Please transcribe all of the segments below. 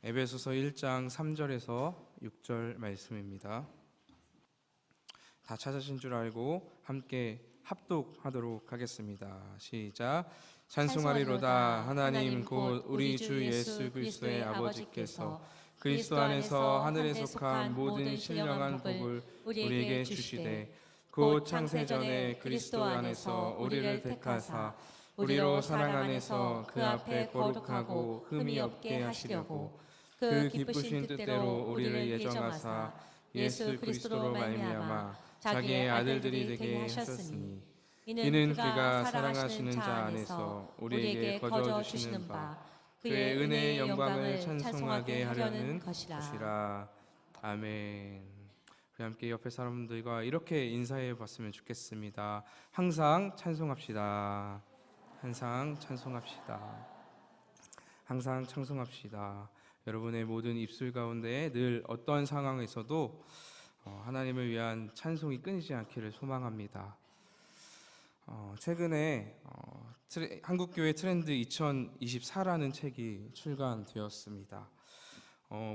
에베소서 1장 3절에서 6절 말씀입니다. 다 찾으신 줄 알고 함께 합독하도록 하겠습니다. 시작. 찬송하리로다. 하나님 곧 우리 주 예수 그리스도의 아버지께서 그리스도 안에서 하늘에 속한 모든 신령한 복을 우리에게 주시되 곧 창세전에 그리스도 안에서 우리를 택하사 우리로 사랑 안에서 그 앞에 거룩하고 흠이 없게 하시려고 그 기쁘신 뜻대로 우리를 예정하사 예수 그리스도로 말미암아 자기의 아들들이 되게 하셨으니 이는 그가 사랑하시는 자 안에서 우리에게 거저 주시는 바 그의 은혜의 영광을 찬송하게 하려는 것이라. 아멘. 우리 함께 옆에 사람들과 이렇게 인사해 봤으면 좋겠습니다. 항상 찬송합시다. 항상 찬송합시다. 항상 찬송합시다. 여러분의 모든 입술 가운데 늘 어떤 상황에서도 하나님을 위한 찬송이 끊이지 않기를 소망합니다. 최근에 한국교회 트렌드 2024라는 책이 출간되었습니다.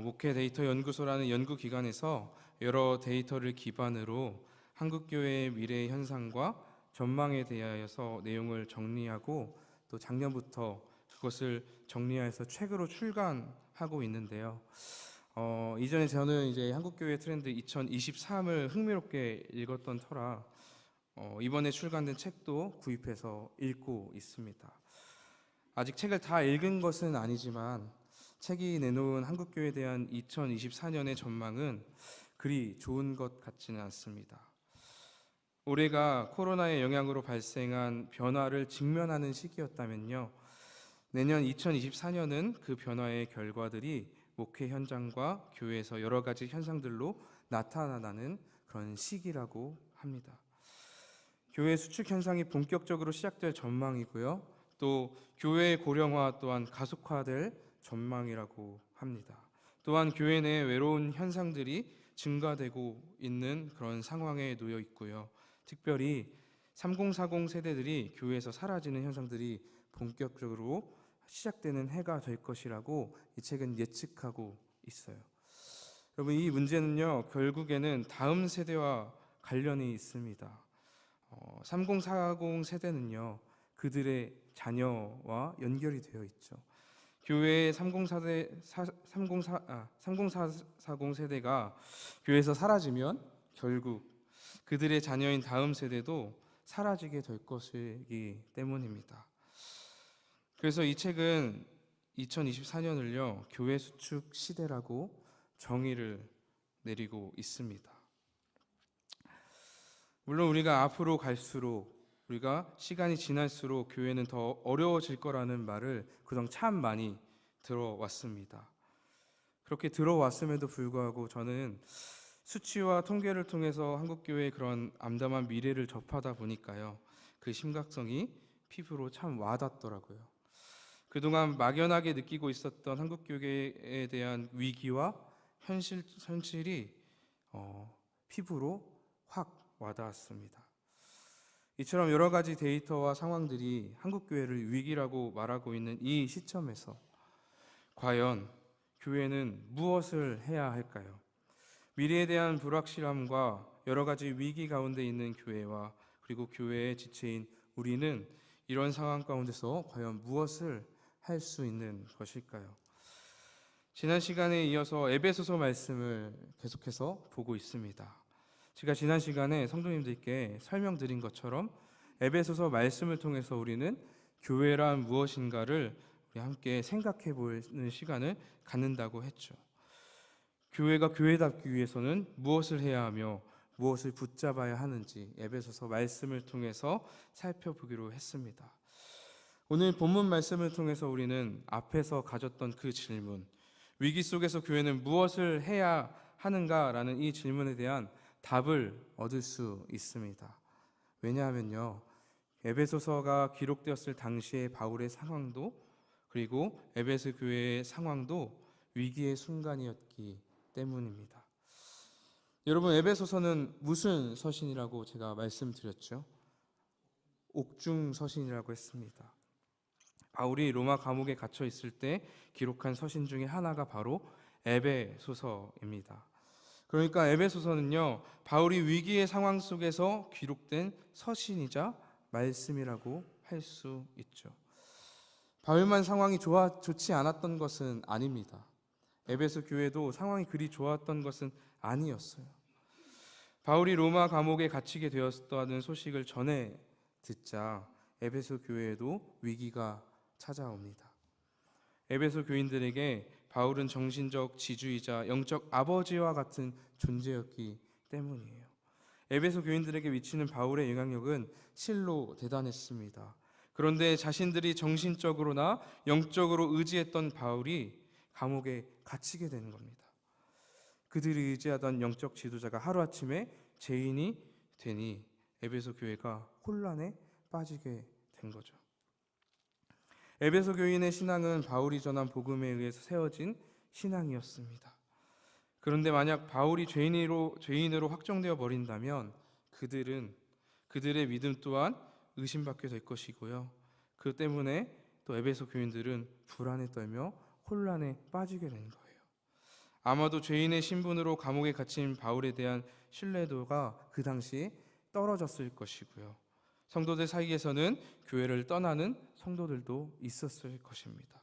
목회 데이터 연구소라는 연구기관에서 여러 데이터를 기반으로 한국교회의 미래 현상과 전망에 대하여서 내용을 정리하고 또 작년부터 그것을 정리해서 책으로 출간하고 있는데요. 이전에 저는 이제 한국교회 트렌드 2023을 흥미롭게 읽었던 터라 이번에 출간된 책도 구입해서 읽고 있습니다. 아직 책을 다 읽은 것은 아니지만 책이 내놓은 한국교회에 대한 2024년의 전망은 그리 좋은 것 같지는 않습니다. 올해가 코로나의 영향으로 발생한 변화를 직면하는 시기였다면요, 내년 2024년은 그 변화의 결과들이 목회 현장과 교회에서 여러 가지 현상들로 나타나는 그런 시기라고 합니다. 교회 수축 현상이 본격적으로 시작될 전망이고요, 또 교회의 고령화 또한 가속화될 전망이라고 합니다. 또한 교회 내 외로운 현상들이 증가되고 있는 그런 상황에 놓여 있고요, 특별히 3040 세대들이 교회에서 사라지는 현상들이 본격적으로 시작되는 해가 될 것이라고 이 책은 예측하고 있어요. 여러분, 이 문제는요, 결국에는 다음 세대와 관련이 있습니다. 3040 세대는요, 그들의 자녀와 연결이 되어 있죠. 교회의 3040 세대가 교회에서 사라지면 결국 그들의 자녀인 다음 세대도 사라지게 될 것이기 때문입니다. 그래서 이 책은 2024년을요, 교회 수축 시대라고 정의를 내리고 있습니다. 물론 우리가 앞으로 갈수록, 우리가 시간이 지날수록 교회는 더 어려워질 거라는 말을 그동안 참 많이 들어왔습니다. 그렇게 들어왔음에도 불구하고 저는 수치와 통계를 통해서 한국교회의 그런 암담한 미래를 접하다 보니까요, 그 심각성이 피부로 참 와닿더라고요. 그동안 막연하게 느끼고 있었던 한국교회에 대한 위기와 현실이 피부로 확 와닿았습니다. 이처럼 여러 가지 데이터와 상황들이 한국교회를 위기라고 말하고 있는 이 시점에서 과연 교회는 무엇을 해야 할까요? 미래에 대한 불확실함과 여러 가지 위기 가운데 있는 교회와 그리고 교회의 지체인 우리는 이런 상황 가운데서 과연 무엇을 할 수 있는 것일까요? 지난 시간에 이어서 에베소서 말씀을 계속해서 보고 있습니다. 제가 지난 시간에 성도님들께 설명드린 것처럼 에베소서 말씀을 통해서 우리는 교회란 무엇인가를 우리 함께 생각해 보는 시간을 갖는다고 했죠. 교회가 교회답기 위해서는 무엇을 해야 하며 무엇을 붙잡아야 하는지 에베소서 말씀을 통해서 살펴보기로 했습니다. 오늘 본문 말씀을 통해서 우리는 앞에서 가졌던 그 질문, 위기 속에서 교회는 무엇을 해야 하는가라는 이 질문에 대한 답을 얻을 수 있습니다. 왜냐하면요, 에베소서가 기록되었을 당시의 바울의 상황도 그리고 에베소 교회의 상황도 위기의 순간이었기 때문입니다. 여러분, 에베소서는 무슨 서신이라고 제가 말씀드렸죠? 옥중 서신이라고 했습니다. 바울이 로마 감옥에 갇혀 있을 때 기록한 서신 중에 하나가 바로 에베소서입니다. 그러니까 에베소서는요, 바울이 위기의 상황 속에서 기록된 서신이자 말씀이라고 할 수 있죠. 바울만 상황이 좋지 않았던 것은 아닙니다. 에베소 교회도 상황이 그리 좋았던 것은 아니었어요. 바울이 로마 감옥에 갇히게 되었다는 소식을 전해 듣자 에베소 교회에도 위기가 찾아옵니다. 에베소 교인들에게 바울은 정신적 지주이자 영적 아버지와 같은 존재였기 때문이에요. 에베소 교인들에게 미치는 바울의 영향력은 실로 대단했습니다. 그런데 자신들이 정신적으로나 영적으로 의지했던 바울이 감옥에 갇히게 되는 겁니다. 그들이 의지하던 영적 지도자가 하루아침에 죄인이 되니 에베소 교회가 혼란에 빠지게 된 거죠. 에베소 교인의 신앙은 바울이 전한 복음에 의해서 세워진 신앙이었습니다. 그런데 만약 바울이 죄인으로 확정되어 버린다면 그들의 믿음 또한 의심받게 될 것이고요. 그 때문에 또 에베소 교인들은 불안에 떨며 혼란에 빠지게 된 거예요. 아마도 죄인의 신분으로 감옥에 갇힌 바울에 대한 신뢰도가 그 당시 떨어졌을 것이고요. 성도들 사이에서는 교회를 떠나는 성도들도 있었을 것입니다.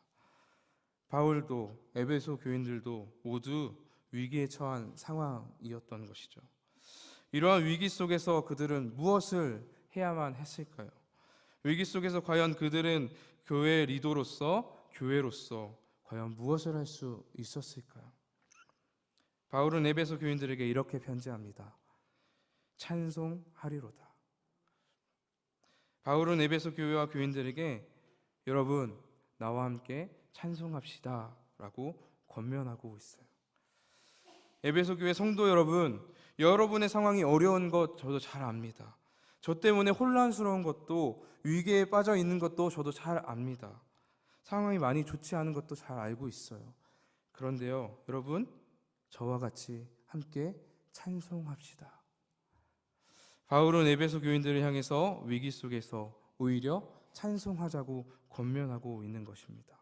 바울도 에베소 교인들도 모두 위기에 처한 상황이었던 것이죠. 이러한 위기 속에서 그들은 무엇을 해야만 했을까요? 위기 속에서 과연 그들은 교회의 리더로서, 교회로서 과연 무엇을 할 수 있었을까요? 바울은 에베소 교인들에게 이렇게 편지합니다. 찬송하리로다. 바울은 에베소 교회와 교인들에게 여러분 나와 함께 찬송합시다 라고 권면하고 있어요. 에베소 교회 성도 여러분, 여러분의 상황이 어려운 것 저도 잘 압니다. 저 때문에 혼란스러운 것도, 위기에 빠져 있는 것도 저도 잘 압니다. 상황이 많이 좋지 않은 것도 잘 알고 있어요. 그런데요, 여러분, 저와 같이 함께 찬송합시다. 바울은 에베소 교인들을 향해서 위기 속에서 오히려 찬송하자고 권면하고 있는 것입니다.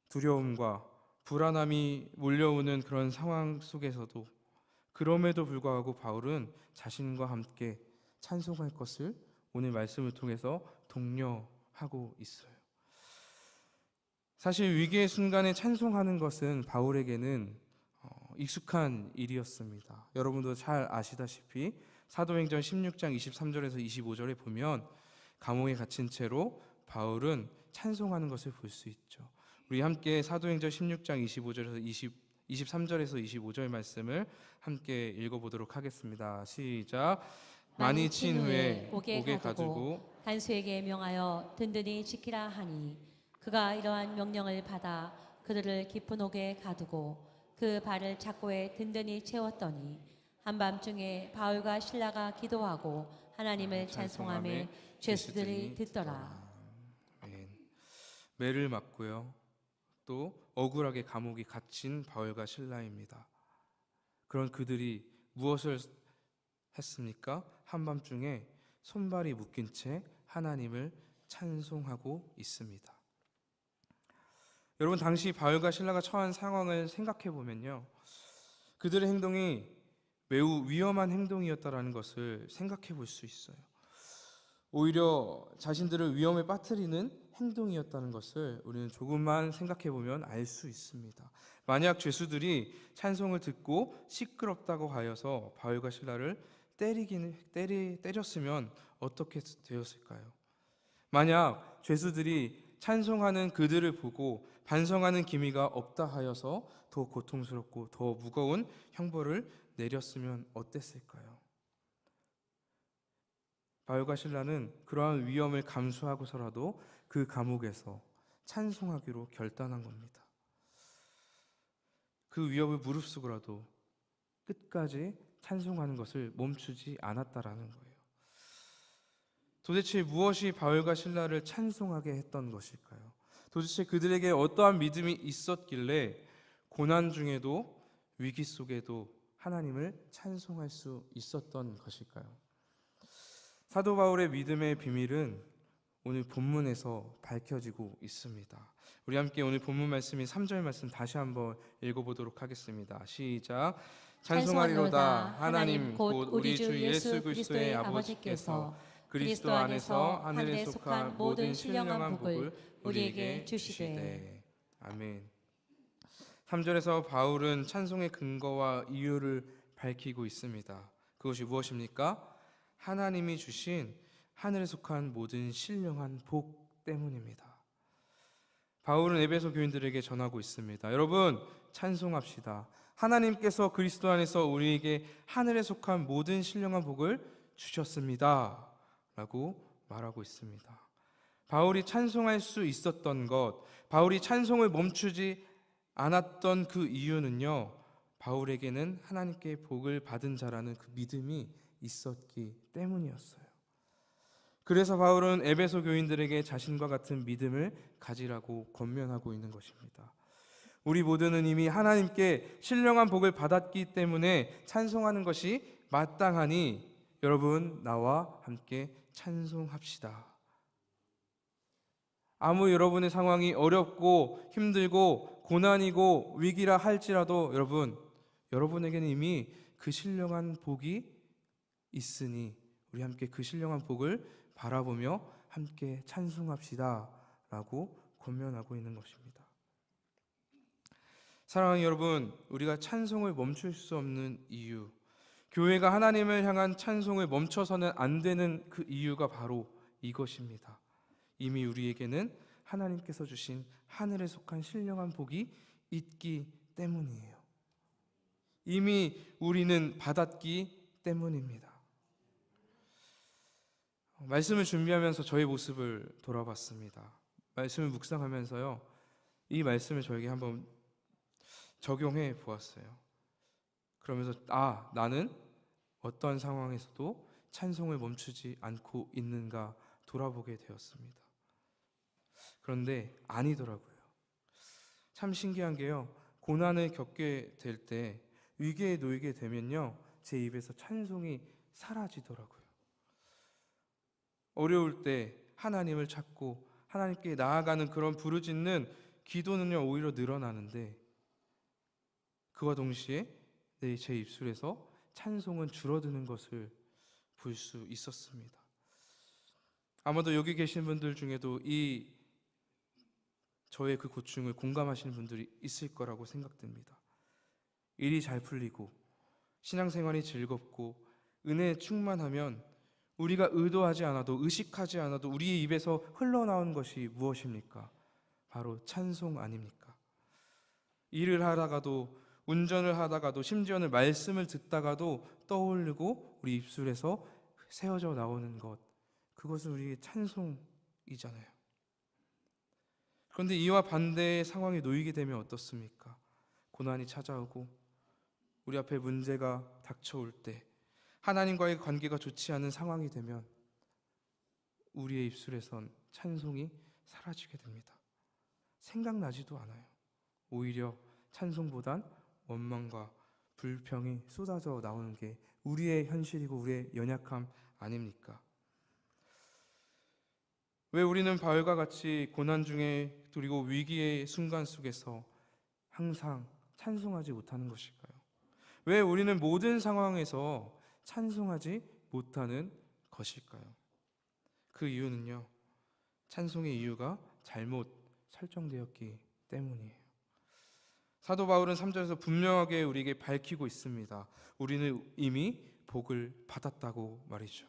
두려움과 불안함이 몰려오는 그런 상황 속에서도 그럼에도 불구하고 바울은 자신과 함께 찬송할 것을 오늘 말씀을 통해서 독려하고 있어요. 사실 위기의 순간에 찬송하는 것은 바울에게는 익숙한 일이었습니다. 여러분도 잘 아시다시피 사도행전 16장 23절에서 25절에 보면 감옥에 갇힌 채로 바울은 찬송하는 것을 볼 수 있죠. 우리 함께 사도행전 16장 25절에서 23절에서 25절 말씀을 함께 읽어보도록 하겠습니다. 시작. 많이 친 후에 옥에 가두고 간수에게 명하여 든든히 지키라 하니 그가 이러한 명령을 받아 그들을 깊은 옥에 가두고 그 발을 착고에 든든히 채웠더니 한밤중에 바울과 실라가 기도하고 하나님을 찬송하며 죄수들이 듣더라. 매를 맞고요. 또 억울하게 감옥에 갇힌 바울과 실라입니다. 그런 그들이 무엇을 했습니까? 한밤중에 손발이 묶인 채 하나님을 찬송하고 있습니다. 여러분, 당시 바울과 실라가 처한 상황을 생각해 보면요, 그들의 행동이 매우 위험한 행동이었다라는 것을 생각해 볼 수 있어요. 오히려 자신들을 위험에 빠뜨리는 행동이었다는 것을 우리는 조금만 생각해 보면 알 수 있습니다. 만약 죄수들이 찬송을 듣고 시끄럽다고 하여서 바울과 실라를 때렸으면 어떻게 되었을까요? 만약 죄수들이 찬송하는 그들을 보고 반성하는 기미가 없다 하여서 더 고통스럽고 더 무거운 형벌을 내렸으면 어땠을까요? 바울과 실라는 그러한 위험을 감수하고서라도 그 감옥에서 찬송하기로 결단한 겁니다. 그 위협을 무릅쓰고라도 끝까지 찬송하는 것을 멈추지 않았다라는 거예요. 도대체 무엇이 바울과 실라를 찬송하게 했던 것일까요? 도대체 그들에게 어떠한 믿음이 있었길래 고난 중에도 위기 속에도 하나님을 찬송할 수 있었던 것일까요? 사도 바울의 믿음의 비밀은 오늘 본문에서 밝혀지고 있습니다. 우리 함께 오늘 본문 말씀인 3절 말씀 다시 한번 읽어보도록 하겠습니다. 시작. 찬송하리로다 하나님 곧 우리 주 예수 그리스도의 아버지께서 그리스도 안에서 하늘에 속한 모든 신령한 복을 우리에게 주시되. 아멘. 3절에서 바울은 찬송의 근거와 이유를 밝히고 있습니다. 그것이 무엇입니까? 하나님이 주신 하늘에 속한 모든 신령한 복 때문입니다. 바울은 에베소 교인들에게 전하고 있습니다. 여러분, 찬송합시다. 하나님께서 그리스도 안에서 우리에게 하늘에 속한 모든 신령한 복을 주셨습니다 라고 말하고 있습니다. 바울이 찬송할 수 있었던 것, 바울이 찬송을 멈추지 않았던 그 이유는요, 바울에게는 하나님께 복을 받은 자라는 그 믿음이 있었기 때문이었어요. 그래서 바울은 에베소 교인들에게 자신과 같은 믿음을 가지라고 권면하고 있는 것입니다. 우리 모두는 이미 하나님께 신령한 복을 받았기 때문에 찬송하는 것이 마땅하니 여러분, 나와 함께 찬송합시다. 아무 여러분의 상황이 어렵고 힘들고 고난이고 위기라 할지라도 여러분에게는 이미 그 신령한 복이 있으니 우리 함께 그 신령한 복을 바라보며 함께 찬송합시다 라고 권면하고 있는 것입니다. 사랑하는 여러분, 우리가 찬송을 멈출 수 없는 이유, 교회가 하나님을 향한 찬송을 멈춰서는 안 되는 그 이유가 바로 이것입니다. 이미 우리에게는 하나님께서 주신 하늘에 속한 신령한 복이 있기 때문이에요. 이미 우리는 받았기 때문입니다. 말씀을 준비하면서 저의 모습을 돌아봤습니다. 말씀을 묵상하면서요, 이 말씀을 저에게 한번 적용해 보았어요. 그러면서 나는 어떤 상황에서도 찬송을 멈추지 않고 있는가 돌아보게 되었습니다. 그런데 아니더라고요. 참 신기한 게요, 고난을 겪게 될 때, 위기에 놓이게 되면요, 제 입에서 찬송이 사라지더라고요. 어려울 때 하나님을 찾고 하나님께 나아가는 그런 부르짖는 기도는요, 오히려 늘어나는데 그와 동시에 제 입술에서 찬송은 줄어드는 것을 볼 수 있었습니다. 아마도 여기 계신 분들 중에도 저의 그 고충을 공감하시는 분들이 있을 거라고 생각됩니다. 일이 잘 풀리고 신앙생활이 즐겁고 은혜에 충만하면 우리가 의도하지 않아도, 의식하지 않아도 우리의 입에서 흘러나오는 것이 무엇입니까? 바로 찬송 아닙니까? 일을 하다가도, 운전을 하다가도, 심지어는 말씀을 듣다가도 떠오르고 우리 입술에서 새어져 나오는 것, 그것은 우리의 찬송이잖아요. 그런데 이와 반대의 상황에 놓이게 되면 어떻습니까? 고난이 찾아오고 우리 앞에 문제가 닥쳐올 때, 하나님과의 관계가 좋지 않은 상황이 되면 우리의 입술에선 찬송이 사라지게 됩니다. 생각나지도 않아요. 오히려 찬송보단 원망과 불평이 쏟아져 나오는 게 우리의 현실이고 우리의 연약함 아닙니까? 왜 우리는 바울과 같이 고난 중에, 그리고 위기의 순간 속에서 항상 찬송하지 못하는 것일까요? 왜 우리는 모든 상황에서 찬송하지 못하는 것일까요? 그 이유는요, 찬송의 이유가 잘못 설정되었기 때문이에요. 사도 바울은 3절에서 분명하게 우리에게 밝히고 있습니다. 우리는 이미 복을 받았다고 말이죠.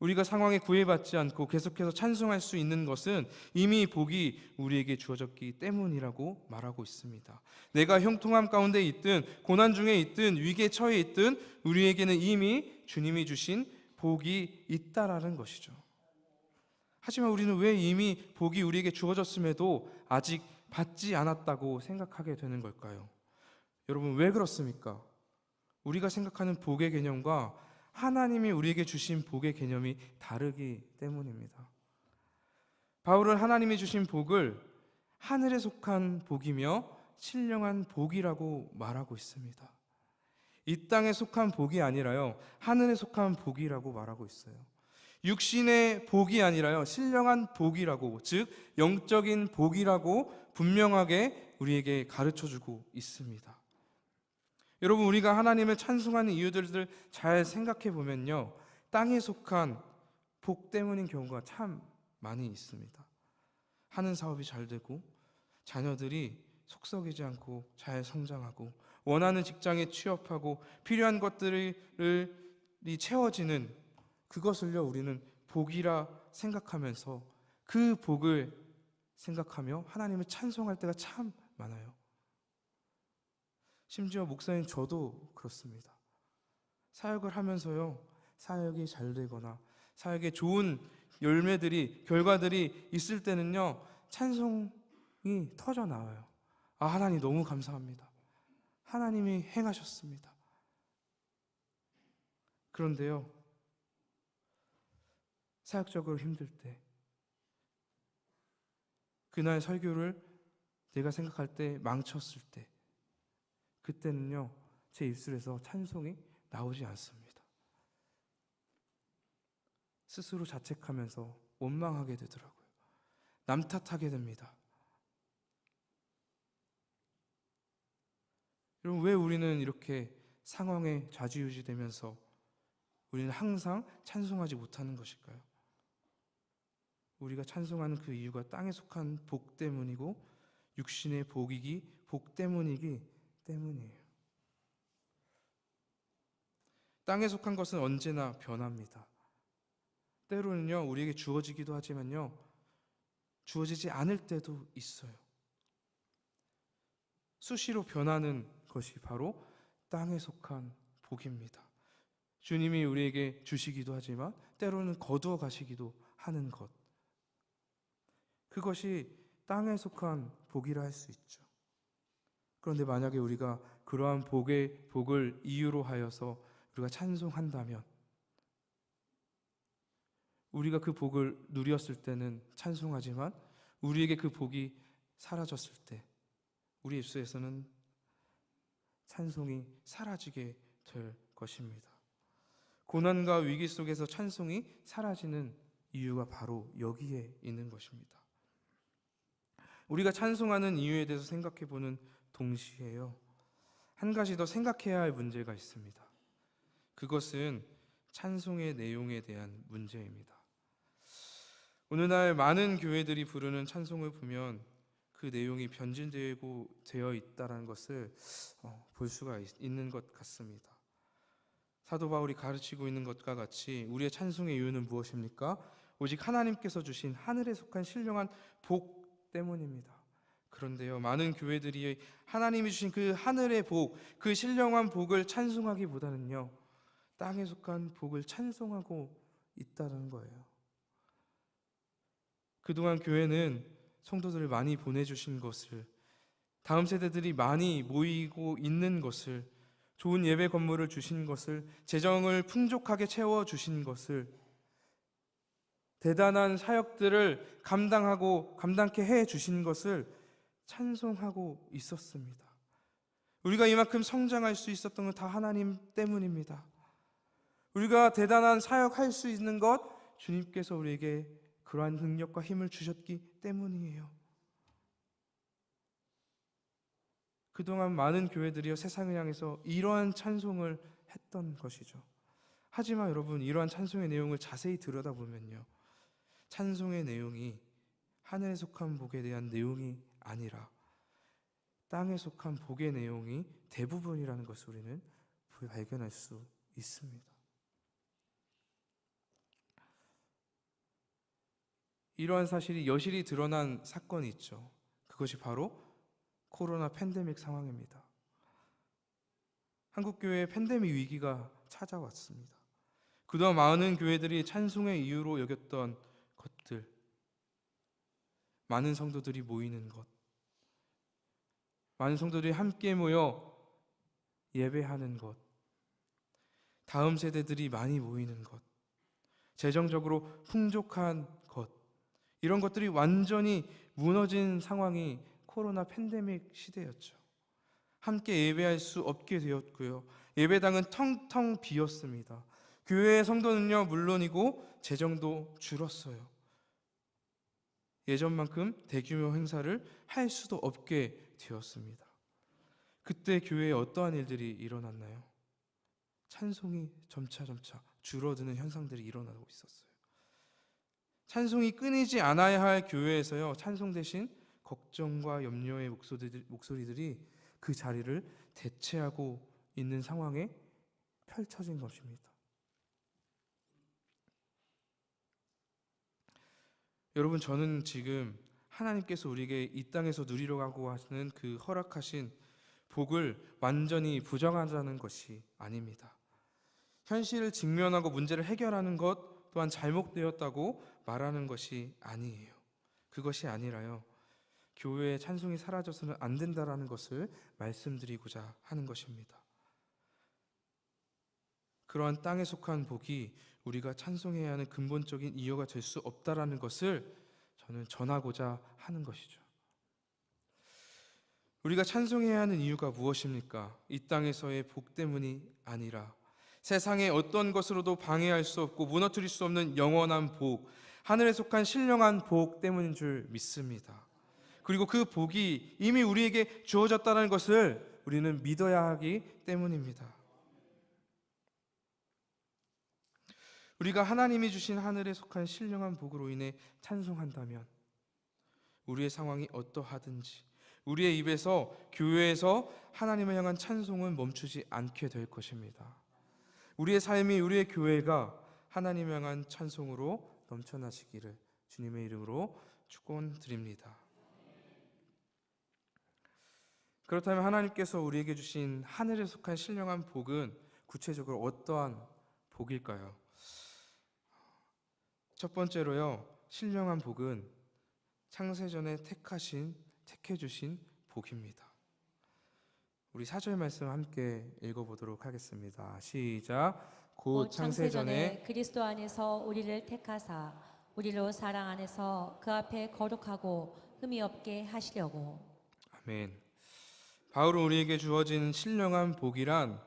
우리가 상황에 구애받지 않고 계속해서 찬송할 수 있는 것은 이미 복이 우리에게 주어졌기 때문이라고 말하고 있습니다. 내가 형통함 가운데 있든 고난 중에 있든 위기에 처해 있든 우리에게는 이미 주님이 주신 복이 있다라는 것이죠. 하지만 우리는 왜 이미 복이 우리에게 주어졌음에도 아직 받지 않았다고 생각하게 되는 걸까요? 여러분, 왜 그렇습니까? 우리가 생각하는 복의 개념과 하나님이 우리에게 주신 복의 개념이 다르기 때문입니다. 바울은 하나님이 주신 복을 하늘에 속한 복이며 신령한 복이라고 말하고 있습니다. 이 땅에 속한 복이 아니라요, 하늘에 속한 복이라고 말하고 있어요. 육신의 복이 아니라요, 신령한 복이라고, 즉 영적인 복이라고 분명하게 우리에게 가르쳐주고 있습니다. 여러분, 우리가 하나님을 찬송하는 이유들을 잘 생각해 보면요, 땅에 속한 복 때문인 경우가 참 많이 있습니다. 하는 사업이 잘 되고, 자녀들이 속썩이지 않고 잘 성장하고, 원하는 직장에 취업하고, 필요한 것들이 채워지는 그것을요, 우리는 복이라 생각하면서 그 복을 생각하며 하나님을 찬송할 때가 참 많아요. 심지어 목사님 저도 그렇습니다. 사역을 하면서요, 사역이 잘 되거나 사역에 좋은 열매들이, 결과들이 있을 때는요, 찬송이 터져 나와요. 아, 하나님 너무 감사합니다. 하나님이 행하셨습니다. 그런데요, 사역적으로 힘들 때, 그날 설교를 내가 생각할 때 망쳤을 때, 그때는요, 제 입술에서 찬송이 나오지 않습니다. 스스로 자책하면서 원망하게 되더라고요. 남 탓하게 됩니다. 여러분, 왜 우리는 이렇게 상황에 좌지우지되면서 우리는 항상 찬송하지 못하는 것일까요? 우리가 찬송하는 그 이유가 땅에 속한 복 때문이고, 육신의 복 때문이기 때문이에요. 땅에 속한 것은 언제나 변합니다. 때로는요, 우리에게 주어지기도 하지만요, 주어지지 않을 때도 있어요. 수시로 변하는 것이 바로 땅에 속한 복입니다. 주님이 우리에게 주시기도 하지만 때로는 거두어 가시기도 하는 것, 그것이 땅에 속한 복이라 할 수 있죠. 그런데 만약에 우리가 그러한 복을 이유로 하여서 우리가 찬송한다면, 우리가 그 복을 누렸을 때는 찬송하지만 우리에게 그 복이 사라졌을 때 우리 입술에서는 찬송이 사라지게 될 것입니다. 고난과 위기 속에서 찬송이 사라지는 이유가 바로 여기에 있는 것입니다. 우리가 찬송하는 이유에 대해서 생각해 보는 동시에요, 한 가지 더 생각해야 할 문제가 있습니다. 그것은 찬송의 내용에 대한 문제입니다. 오늘날 많은 교회들이 부르는 찬송을 보면 그 내용이 변질되어 있다는 것을 볼 수가 있는 것 같습니다. 사도 바울이 가르치고 있는 것과 같이 우리의 찬송의 이유는 무엇입니까? 오직 하나님께서 주신 하늘에 속한 신령한 복 때문입니다. 그런데요, 많은 교회들이 하나님이 주신 그 하늘의 복, 그 신령한 복을 찬송하기보다는요, 땅에 속한 복을 찬송하고 있다는 거예요. 그동안 교회는 성도들을 많이 보내주신 것을, 다음 세대들이 많이 모이고 있는 것을, 좋은 예배 건물을 주신 것을, 재정을 풍족하게 채워주신 것을, 대단한 사역들을 감당케 해주신 것을 찬송하고 있었습니다. 우리가 이만큼 성장할 수 있었던 건 다 하나님 때문입니다. 우리가 대단한 사역할 수 있는 것, 주님께서 우리에게 그러한 능력과 힘을 주셨기 때문이에요. 그동안 많은 교회들이요, 세상을 향해서 이러한 찬송을 했던 것이죠. 하지만 여러분, 이러한 찬송의 내용을 자세히 들여다보면요, 찬송의 내용이 하늘에 속한 복에 대한 내용이 아니라 땅에 속한 복의 내용이 대부분이라는 것을 우리는 발견할 수 있습니다. 이러한 사실이 여실히 드러난 사건이 있죠. 그것이 바로 코로나 팬데믹 상황입니다. 한국교회에 팬데믹 위기가 찾아왔습니다. 그동안 많은 교회들이 찬송의 이유로 여겼던 것들, 많은 성도들이 모이는 것, 많은 성도들이 함께 모여 예배하는 것, 다음 세대들이 많이 모이는 것, 재정적으로 풍족한 것, 이런 것들이 완전히 무너진 상황이 코로나 팬데믹 시대였죠. 함께 예배할 수 없게 되었고요, 예배당은 텅텅 비었습니다. 교회의 성도는요 물론이고 재정도 줄었어요. 예전만큼 대규모 행사를 할 수도 없게 되었습니다. 그때 교회에 어떠한 일들이 일어났나요? 찬송이 점차 줄어드는 현상들이 일어나고 있었어요. 찬송이 끊이지 않아야 할 교회에서요 찬송 대신 걱정과 염려의 목소리들이 그 자리를 대체하고 있는 상황에 펼쳐진 것입니다. 여러분, 저는 지금 하나님께서 우리에게 이 땅에서 누리려고 하시는 그 허락하신 복을 완전히 부정하자는 것이 아닙니다. 현실을 직면하고 문제를 해결하는 것 또한 잘못되었다고 말하는 것이 아니에요. 그것이 아니라요, 교회의 찬송이 사라져서는 안 된다라는 것을 말씀드리고자 하는 것입니다. 그러한 땅에 속한 복이 우리가 찬송해야 하는 근본적인 이유가 될 수 없다라는 것을 저는 전하고자 하는 것이죠. 우리가 찬송해야 하는 이유가 무엇입니까? 이 땅에서의 복 때문이 아니라 세상의 어떤 것으로도 방해할 수 없고 무너뜨릴 수 없는 영원한 복, 하늘에 속한 신령한 복 때문인 줄 믿습니다. 그리고 그 복이 이미 우리에게 주어졌다는 것을 우리는 믿어야 하기 때문입니다. 우리가 하나님이 주신 하늘에 속한 신령한 복으로 인해 찬송한다면 우리의 상황이 어떠하든지 우리의 입에서, 교회에서 하나님을 향한 찬송은 멈추지 않게 될 것입니다. 우리의 삶이, 우리의 교회가 하나님을 향한 찬송으로 넘쳐나시기를 주님의 이름으로 축원드립니다. 그렇다면 하나님께서 우리에게 주신 하늘에 속한 신령한 복은 구체적으로 어떠한 복일까요? 첫 번째로요, 신령한 복은 창세전에 택해 주신 복입니다. 우리 4절 말씀 함께 읽어보도록 하겠습니다. 시작. 곧 창세전에 그리스도 안에서 우리를 택하사 우리로 사랑 안에서 그 앞에 거룩하고 흠이 없게 하시려고. 아멘. 바울은 우리에게 주어진 신령한 복이란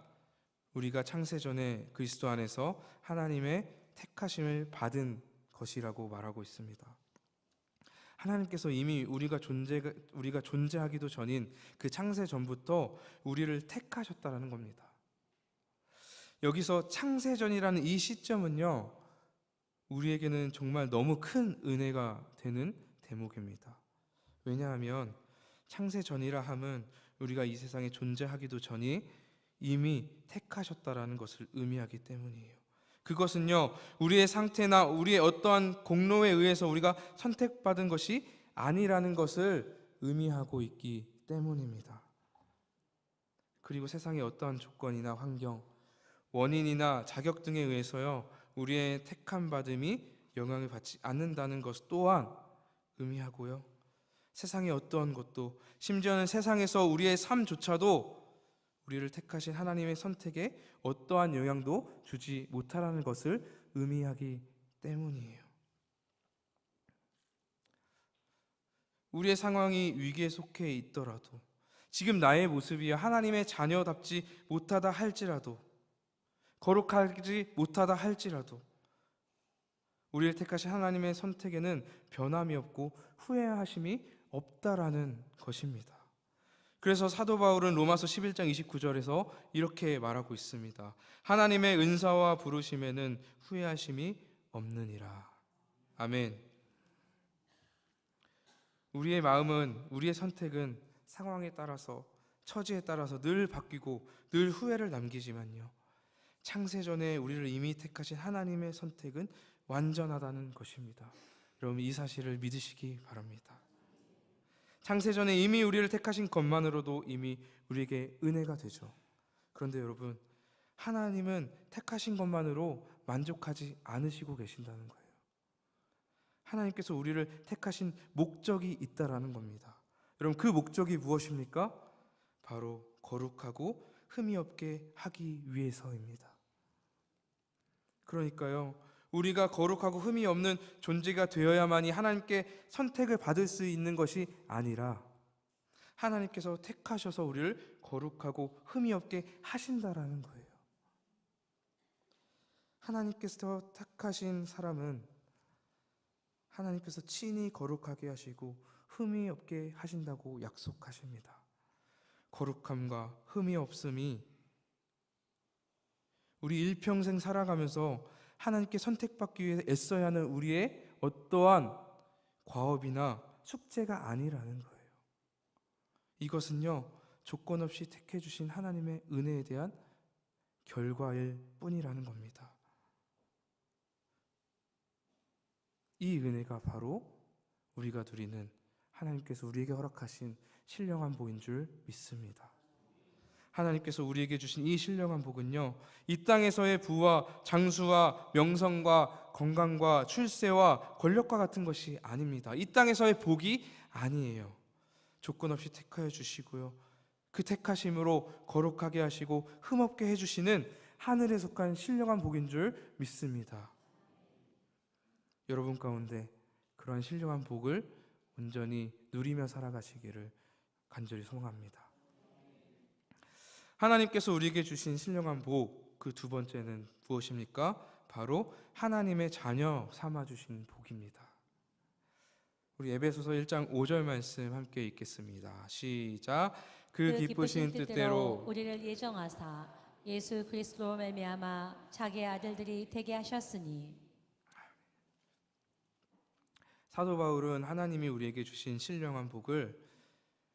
우리가 창세전에 그리스도 안에서 하나님의 택하심을 받은 것이라고 말하고 있습니다. 하나님께서 이미 우리가 존재하기도 전인 그 창세 전부터 우리를 택하셨다는 겁니다. 여기서 창세전이라는 이 시점은요, 우리에게는 정말 너무 큰 은혜가 되는 대목입니다. 왜냐하면 창세전이라 함은 우리가 이 세상에 존재하기도 전이 이미 택하셨다라는 것을 의미하기 때문이에요. 그것은요, 우리의 상태나 우리의 어떠한 공로에 의해서 우리가 선택받은 것이 아니라는 것을 의미하고 있기 때문입니다. 그리고 세상의 어떠한 조건이나 환경, 원인이나 자격 등에 의해서요, 우리의 택함 받음이 영향을 받지 않는다는 것 또한 의미하고요, 세상의 어떠한 것도, 심지어는 세상에서 우리의 삶조차도 우리를 택하신 하나님의 선택에 어떠한 영향도 주지 못하라는 것을 의미하기 때문이에요. 우리의 상황이 위기에 속해 있더라도, 지금 나의 모습이 하나님의 자녀답지 못하다 할지라도, 거룩하지 못하다 할지라도 우리를 택하신 하나님의 선택에는 변함이 없고 후회하심이 없다라는 것입니다. 그래서 사도 바울은 로마서 11장 29절에서 이렇게 말하고 있습니다. 하나님의 은사와 부르심에는 후회하심이 없느니라. 아멘. 우리의 마음은, 우리의 선택은 상황에 따라서, 처지에 따라서 늘 바뀌고 늘 후회를 남기지만요, 창세전에 우리를 이미 택하신 하나님의 선택은 완전하다는 것입니다. 여러분, 이 사실을 믿으시기 바랍니다. 창세전에 이미 우리를 택하신 것만으로도 이미 우리에게 은혜가 되죠. 그런데 여러분, 하나님은 택하신 것만으로 만족하지 않으시고 계신다는 거예요. 하나님께서 우리를 택하신 목적이 있다라는 겁니다. 여러분, 그 목적이 무엇입니까? 바로 거룩하고 흠이 없게 하기 위해서입니다. 그러니까요, 우리가 거룩하고 흠이 없는 존재가 되어야만이 하나님께 선택을 받을 수 있는 것이 아니라 하나님께서 택하셔서 우리를 거룩하고 흠이 없게 하신다라는 거예요. 하나님께서 택하신 사람은 하나님께서 친히 거룩하게 하시고 흠이 없게 하신다고 약속하십니다. 거룩함과 흠이 없음이 우리 일평생 살아가면서 하나님께 선택받기 위해 애써야 하는 우리의 어떠한 과업이나 숙제가 아니라는 거예요. 이것은요, 조건 없이 택해 주신 하나님의 은혜에 대한 결과일 뿐이라는 겁니다. 이 은혜가 바로 우리가 누리는 하나님께서 우리에게 허락하신 신령한 복인 줄 믿습니다. 하나님께서 우리에게 주신 이 신령한 복은요, 이 땅에서의 부와 장수와 명성과 건강과 출세와 권력과 같은 것이 아닙니다. 이 땅에서의 복이 아니에요. 조건 없이 택하여 주시고요, 그 택하심으로 거룩하게 하시고 흠없게 해주시는 하늘에 속한 신령한 복인 줄 믿습니다. 여러분 가운데 그러한 신령한 복을 온전히 누리며 살아가시기를 간절히 소망합니다. 하나님께서 우리에게 주신 신령한 복, 그 두 번째는 무엇입니까? 바로 하나님의 자녀 삼아주신 복입니다. 우리 에베소서 1장 5절 말씀 함께 읽겠습니다. 시작. 그 기쁘신 뜻대로 우리를 예정하사 예수 그리스도로 말미암아 자기의 아들들이 되게 하셨으니. 사도 바울은 하나님이 우리에게 주신 신령한 복을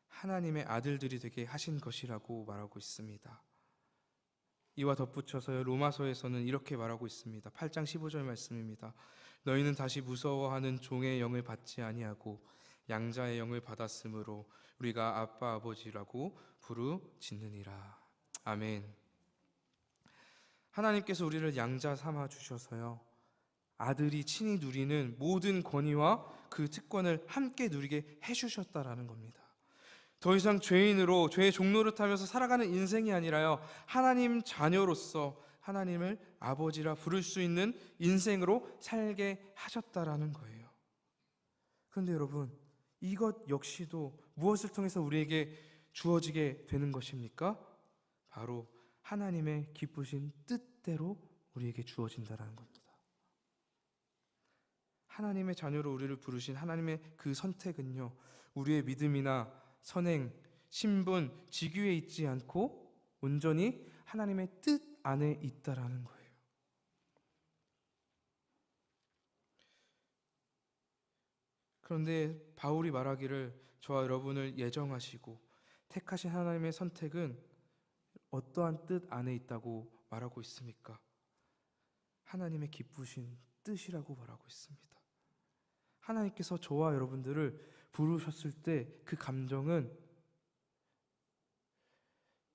하나님의 아들들이 되게 하신 것이라고 말하고 있습니다. 이와 덧붙여서 로마서에서는 이렇게 말하고 있습니다. 8장 15절 말씀입니다. 너희는 다시 무서워하는 종의 영을 받지 아니하고 양자의 영을 받았으므로 우리가 아빠 아버지라고 부르짖느니라. 아멘. 하나님께서 우리를 양자 삼아 주셔서요, 아들이 친히 누리는 모든 권위와 그 특권을 함께 누리게 해주셨다라는 겁니다. 더 이상 죄인으로 죄의 종노릇하면서 살아가는 인생이 아니라요, 하나님 자녀로서 하나님을 아버지라 부를 수 있는 인생으로 살게 하셨다라는 거예요. 그런데 여러분, 이것 역시도 무엇을 통해서 우리에게 주어지게 되는 것입니까? 바로 하나님의 기쁘신 뜻대로 우리에게 주어진다라는 겁니다. 하나님의 자녀로 우리를 부르신 하나님의 그 선택은요, 우리의 믿음이나 선행, 신분, 직위에 있지 않고 온전히 하나님의 뜻 안에 있다라는 거예요. 그런데 바울이 말하기를 저와 여러분을 예정하시고 택하신 하나님의 선택은 어떠한 뜻 안에 있다고 말하고 있습니까? 하나님의 기쁘신 뜻이라고 말하고 있습니다. 하나님께서 저와 여러분들을 부르셨을 때 그 감정은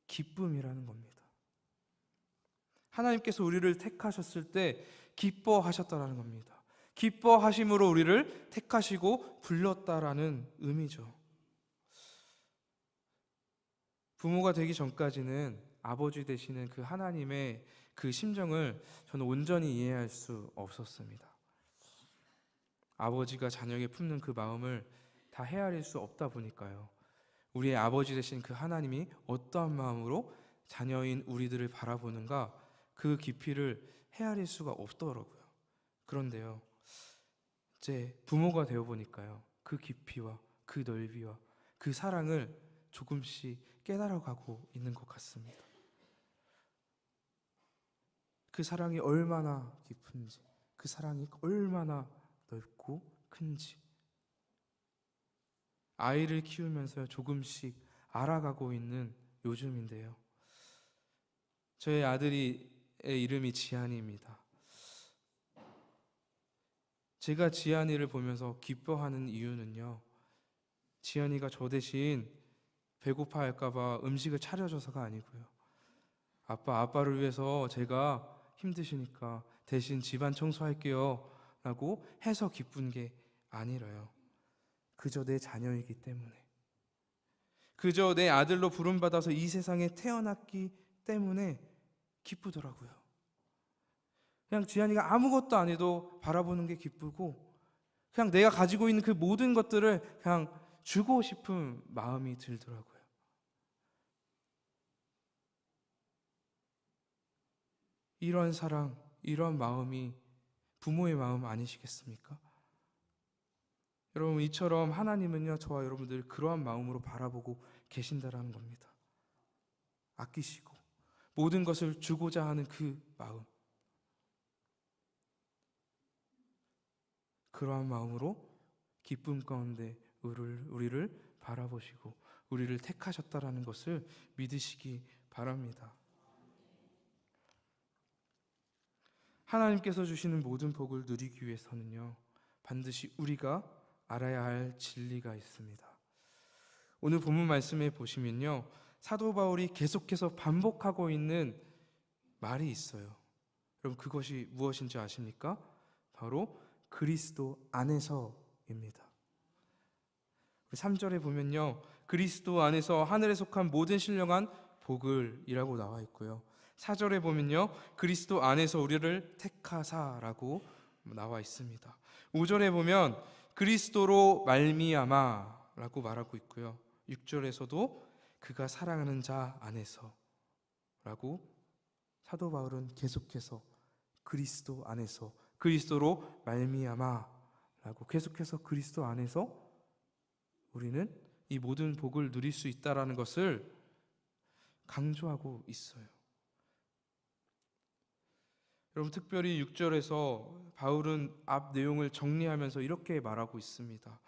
기쁨이라는 겁니다. 하나님께서 우리를 택하셨을 때 기뻐하셨다라는 겁니다. 기뻐하심으로 우리를 택하시고 불렀다라는 의미죠. 부모가 되기 전까지는 아버지 되시는 그 하나님의 그 심정을 저는 온전히 이해할 수 없었습니다. 아버지가 자녀에게 품는 그 마음을 다 헤아릴 수 없다 보니까요, 우리의 아버지 되신 그 하나님이 어떠한 마음으로 자녀인 우리들을 바라보는가, 그 깊이를 헤아릴 수가 없더라고요. 그런데요, 이제 부모가 되어 보니까요, 그 깊이와 그 넓이와 그 사랑을 조금씩 깨달아가고 있는 것 같습니다. 그 사랑이 얼마나 깊은지, 그 사랑이 얼마나 넓고 큰지, 아이를 키우면서 조금씩 알아가고 있는 요즘인데요, 저의 아들의 이름이 지한이입니다. 제가 지한이를 보면서 기뻐하는 이유는요, 지한이가 저 대신 배고파할까봐 음식을 차려줘서가 아니고요, 아빠를 위해서 제가 힘드시니까 대신 집안 청소할게요 라고 해서 기쁜 게 아니라요, 그저 내 자녀이기 때문에, 그저 내 아들로 부름받아서 이 세상에 태어났기 때문에 기쁘더라고요. 그냥 지한이가 아무것도 안 해도 바라보는 게 기쁘고, 그냥 내가 가지고 있는 그 모든 것들을 그냥 주고 싶은 마음이 들더라고요. 이런 사랑, 이러한 마음이 부모의 마음 아니시겠습니까? 여러분, 이처럼 하나님은요, 저와 여러분들 그러한 마음으로 바라보고 계신다라는 겁니다. 아끼시고 모든 것을 주고자 하는 그 마음, 그러한 마음으로 기쁨 가운데 우리를 바라보시고 우리를 택하셨다라는 것을 믿으시기 바랍니다. 하나님께서 주시는 모든 복을 누리기 위해서는요, 반드시 우리가 알아야 할 진리가 있습니다. 오늘 본문 말씀에 보시면요, 사도 바울이 계속해서 반복하고 있는 말이 있어요. 여러분, 그것이 무엇인지 아십니까? 바로 그리스도 안에서입니다. 3절에 보면요, 그리스도 안에서 하늘에 속한 모든 신령한 복을 이라고 나와 있고요, 4절에 보면요, 그리스도 안에서 우리를 택하사라고 나와 있습니다. 5절에 보면 그리스도로 말미암아 라고 말하고 있고요, 6절에서도 그가 사랑하는 자 안에서 라고 사도 바울은 계속해서 그리스도 안에서, 그리스도로 말미암아 라고 계속해서 그리스도 안에서 우리는 이 모든 복을 누릴 수 있다라는 것을 강조하고 있어요. 여러분, 특별히 6절에서 바울은 앞 내용을 정리하면서 이렇게 말하고 있습니다.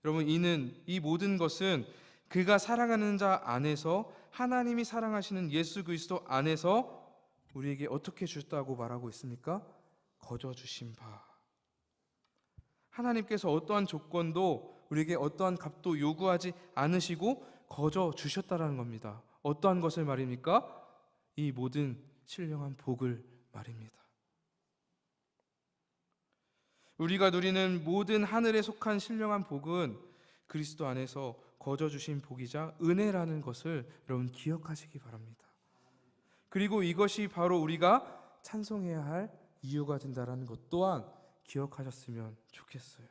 여러분, 이 모든 것은 그가 사랑하는 자 안에서, 하나님이 사랑하시는 예수 그리스도 안에서 우리에게 어떻게 주셨다고 말하고 있습니까? 거저 주신 바. 하나님께서 어떠한 조건도 우리에게 어떠한 값도 요구하지 않으시고 거저 주셨다라는 겁니다. 어떠한 것을 말입니까? 이 모든 신령한 복을 말입니다. 우리가 누리는 모든 하늘에 속한 신령한 복은 그리스도 안에서 거저 주신 복이자 은혜라는 것을 여러분 기억하시기 바랍니다. 그리고 이것이 바로 우리가 찬송해야 할 이유가 된다는 것 또한 기억하셨으면 좋겠어요.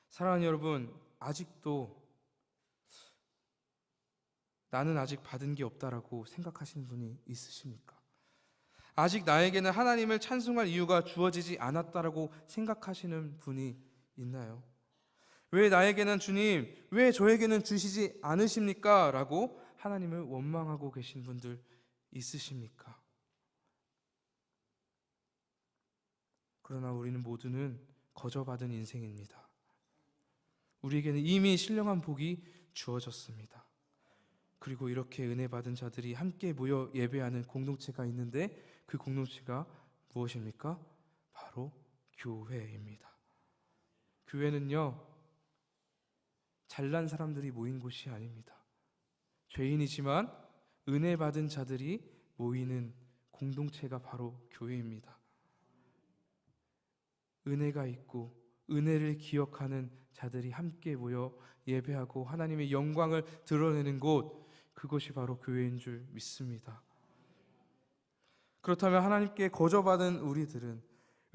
사랑하는 여러분, 아직도 나는 아직 받은 게 없다라고 생각하시는 분이 있으십니까? 아직 나에게는 하나님을 찬송할 이유가 주어지지 않았다라고 생각하시는 분이 있나요? 왜 나에게는 주님, 왜 저에게는 주시지 않으십니까? 라고 하나님을 원망하고 계신 분들 있으십니까? 그러나 우리는 모두는 거저받은 인생입니다. 우리에게는 이미 신령한 복이 주어졌습니다. 그리고 이렇게 은혜 받은 자들이 함께 모여 예배하는 공동체가 있는데 그 공동체가 무엇입니까? 바로 교회입니다. 교회는요, 잘난 사람들이 모인 곳이 아닙니다. 죄인이지만 은혜 받은 자들이 모이는 공동체가 바로 교회입니다. 은혜가 있고 은혜를 기억하는 자들이 함께 모여 예배하고 하나님의 영광을 드러내는 곳, 그것이 바로 교회인 줄 믿습니다. 그렇다면 하나님께 거저받은 우리들은,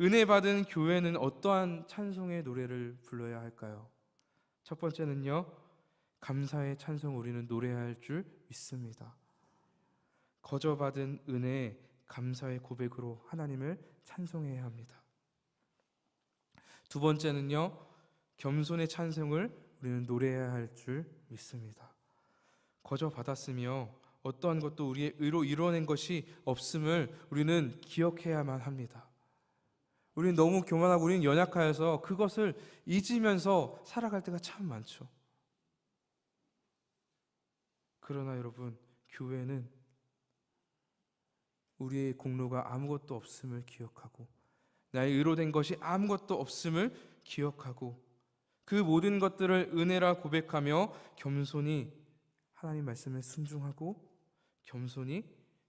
은혜 받은 교회는 어떠한 찬송의 노래를 불러야 할까요? 첫 번째는요, 감사의 찬송 우리는 노래해야 할 줄 믿습니다. 거저받은 은혜에 감사의 고백으로 하나님을 찬송해야 합니다. 두 번째는요, 겸손의 찬송을 우리는 노래해야 할 줄 믿습니다. 거저 받았으며 어떠한 것도 우리의 의로 이루어낸 것이 없음을 우리는 기억해야만 합니다. 우리는 너무 교만하고 우리는 연약하여서 그것을 잊으면서 살아갈 때가 참 많죠. 그러나 여러분, 교회는 우리의 공로가 아무것도 없음을 기억하고 나의 의로 된 것이 아무것도 없음을 기억하고 그 모든 것들을 은혜라 고백하며 겸손히 하나님 말씀에 순종하고 겸손히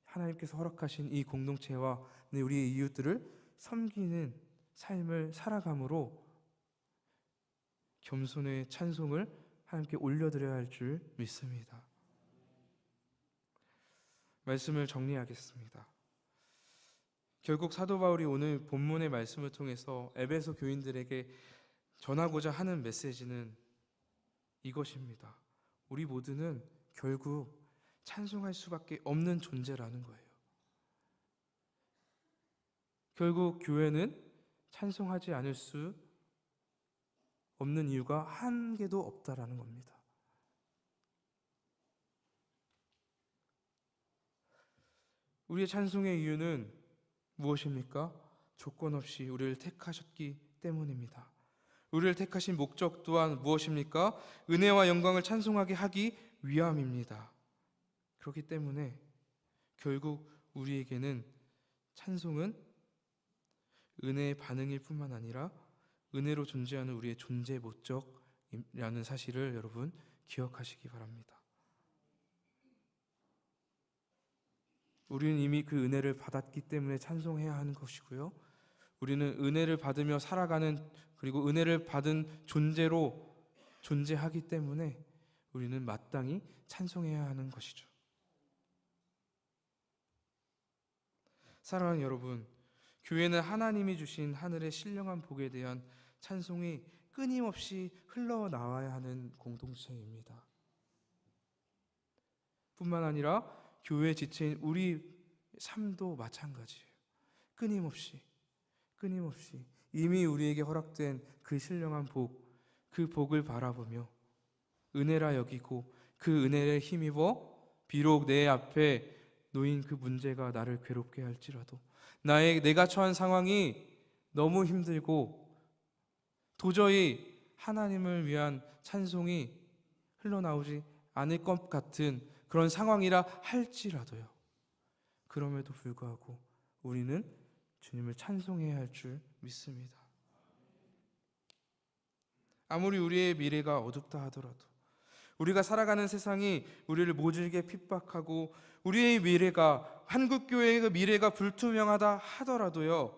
하나님께서 허락하신 이 공동체와 우리의 이웃들을 섬기는 삶을 살아감으로 겸손의 찬송을 하나님께 올려드려야 할 줄 믿습니다. 말씀을 정리하겠습니다. 결국 사도 바울이 오늘 본문의 말씀을 통해서 에베소 교인들에게 전하고자 하는 메시지는 이것입니다. 우리 모두는 결국 찬송할 수밖에 없는 존재라는 거예요. 결국 교회는 찬송하지 않을 수 없는 이유가 한 개도 없다라는 겁니다. 우리의 찬송의 이유는 무엇입니까? 조건 없이 우리를 택하셨기 때문입니다. 우리를 택하신 목적 또한 무엇입니까? 은혜와 영광을 찬송하게 하기 위함입니다. 그렇기 때문에 결국 우리에게는 찬송은 은혜의 반응일 뿐만 아니라 은혜로 존재하는 우리의 존재 목적이라는 사실을 여러분 기억하시기 바랍니다. 우리는 이미 그 은혜를 받았기 때문에 찬송해야 하는 것이고요. 우리는 은혜를 받으며 살아가는, 그리고 은혜를 받은 존재로 존재하기 때문에 우리는 마땅히 찬송해야 하는 것이죠. 사랑하는 여러분, 교회는 하나님이 주신 하늘의 신령한 복에 대한 찬송이 끊임없이 흘러나와야 하는 공동체입니다. 뿐만 아니라 교회 지체인 우리 삶도 마찬가지예요. 끊임없이 이미 우리에게 허락된 그 신령한 복, 그 복을 바라보며 은혜라 여기고 그 은혜에 힘입어 비록 내 앞에 놓인 그 문제가 나를 괴롭게 할지라도, 내가 처한 상황이 너무 힘들고 도저히 하나님을 위한 찬송이 흘러나오지 않을 것 같은 그런 상황이라 할지라도요, 그럼에도 불구하고 우리는 주님을 찬송해야 할 줄 믿습니다. 아무리 우리의 미래가 어둡다 하더라도, 우리가 살아가는 세상이 우리를 모질게 핍박하고 우리의 미래가, 한국교회의 그 미래가 불투명하다 하더라도요,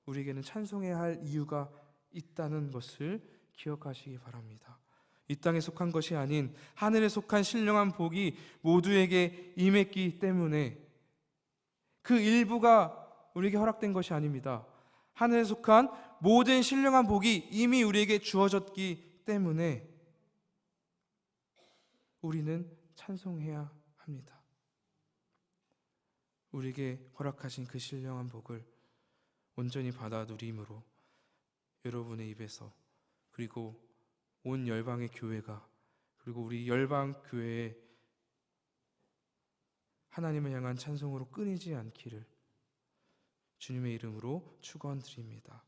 우리에게는 찬송해야 할 이유가 있다는 것을 기억하시기 바랍니다. 이 땅에 속한 것이 아닌 하늘에 속한 신령한 복이 모두에게 임했기 때문에, 그 일부가 우리에게 허락된 것이 아닙니다. 하늘에 속한 모든 신령한 복이 이미 우리에게 주어졌기 때문에 우리는 찬송해야 합니다. 우리에게 허락하신 그 신령한 복을 온전히 받아 누림으로 여러분의 입에서, 그리고 온 열방의 교회가, 그리고 우리 열방 교회에 하나님을 향한 찬송으로 끊이지 않기를 주님의 이름으로 축원드립니다.